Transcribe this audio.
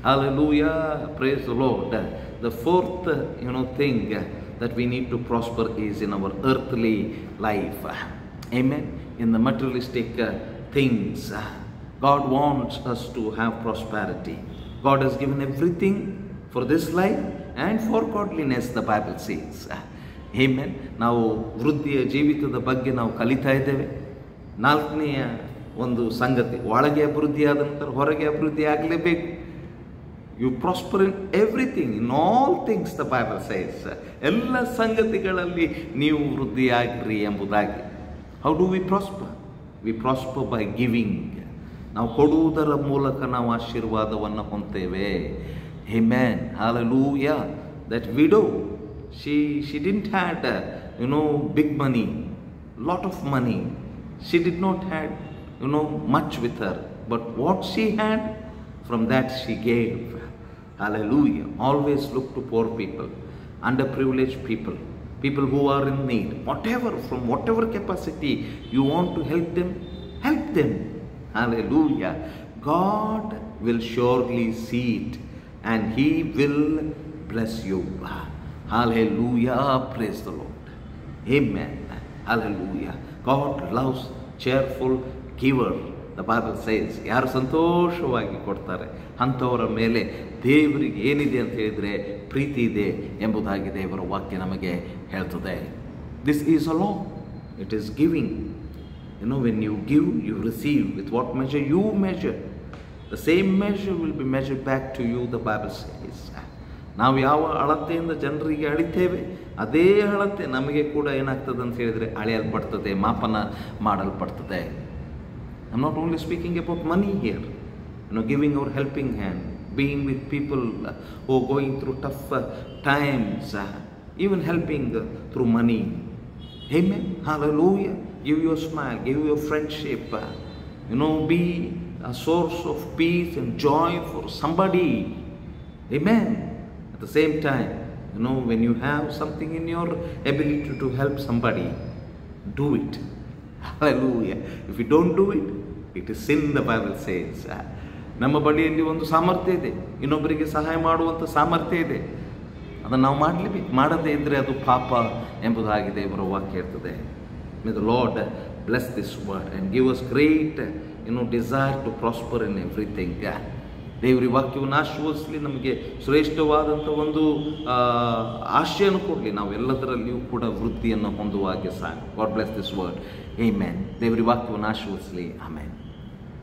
Hallelujah. Praise the Lord. The fourth, thing that we need to prosper is in our earthly life. Amen. In the materialistic things, God wants us to have prosperity. God has given everything for this life and for godliness, the Bible says. Amen. ನಾವು ವೃದ್ಧಿಯ ಜೀವಿತದ ಬಗ್ಗೆ ನಾವು ಕಲಿತಾ ಇದ್ದೇವೆ. ನಾಲ್ಕನೆಯ ಒಂದು ಸಂಗತಿ, ಒಳಗೆ ಅಭಿವೃದ್ಧಿ ಆದ ನಂತರ ಹೊರಗೆ ಅಭಿವೃದ್ಧಿ ಆಗಲೇಬೇಕು. You prosper in everything, in all things the Bible says. ಎಲ್ಲ ಸಂಗತಿಗಳಲ್ಲಿ ನೀವು ವೃದ್ಧಿಯಾಗ್ರಿ ಎಂಬುದಾಗಿ. How do we prosper? We prosper by giving. ನಾವು ಕೊಡುವುದರ ಮೂಲಕ ನಾವು ಆಶೀರ್ವಾದವನ್ನು ಹೊಂದ್ತೇವೆ. Amen. Hallelujah. That widow, she didn't had big money, lot of money. She did not had much with her, but what she had, from that she gave. Hallelujah. Always look to poor people, underprivileged people, people who are in need. From whatever capacity you want to help them, help them. Hallelujah. God will surely see it and He will bless you. Hallelujah. Praise the Lord. Amen. Hallelujah. God loves cheerful giver. The Bible says, ಯಾರು ಸಂತೋಷವಾಗಿ ಕೊಡ್ತಾರೆ ಅಂಥವರ ಮೇಲೆ ದೇವರಿಗೆ ಏನಿದೆ ಅಂತ ಹೇಳಿದರೆ ಪ್ರೀತಿ ಇದೆ ಎಂಬುದಾಗಿ ದೇವರ ವಾಕ್ಯ ನಮಗೆ ಹೇಳ್ತದೆ. This is a law. It is giving. When you give, you receive. With what measure you measure, the same measure will be measured back to you, the Bible says. ನಾವು ಯಾವ ಅಳತೆಯಿಂದ ಜನರಿಗೆ ಅಳಿತೇವೆ, ಅದೇ ಅಳತೆ ನಮಗೆ ಕೂಡ ಏನಾಗ್ತದೆ ಅಂತ ಹೇಳಿದರೆ ಅಳೆಯಲ್ಪಡ್ತದೆ, ಮಾಪನ ಮಾಡಲ್ಪಡ್ತದೆ. I'm not only speaking about money here, giving our helping hand, being with people who are going through tough times, even helping through money. Amen. Hallelujah. Give your smile, give your friendship, be a source of peace and joy for somebody. Amen. At the same time, when you have something in your ability to help somebody, do it. Hallelujah. If you don't do it, it is sin, the Bible says. ನಮ್ಮ ಬಳಿಯಲ್ಲಿ ಒಂದು ಸಾಮರ್ಥ್ಯ ಇದೆ, ಇನ್ನೊಬ್ಬರಿಗೆ ಸಹಾಯ ಮಾಡುವಂಥ ಸಾಮರ್ಥ್ಯ ಇದೆ, ಅದನ್ನು ನಾವು ಮಾಡಲೇಬೇಕು. ಮಾಡದೇ ಇದ್ದರೆ ಅದು ಪಾಪ ಎಂಬುದಾಗಿ ದೇವರ ವಾಕ್ಯ ಇರ್ತದೆ. May the Lord bless this word and give us great desire to prosper in everything. ದೇವರ ವಾಕ್ಯವನ್ನು ಆಶೀರ್ವದಿಸಲಿ, ನಮಗೆ ಶ್ರೇಷ್ಠವಾದಂಥ ಒಂದು ಆಶೆಯನ್ನು ಕೊಡಲಿ, ನಾವು ಎಲ್ಲದರಲ್ಲಿಯೂ ಕೂಡ ವೃದ್ಧಿಯನ್ನು ಹೊಂದುವಾಗೆ ಸಾಕು. God bless this word. Amen. ದೇವರ ವಾಕ್ಯವನ್ನು ಆಶೀರ್ವದಿಸಲಿ. ಆಮೆನ್.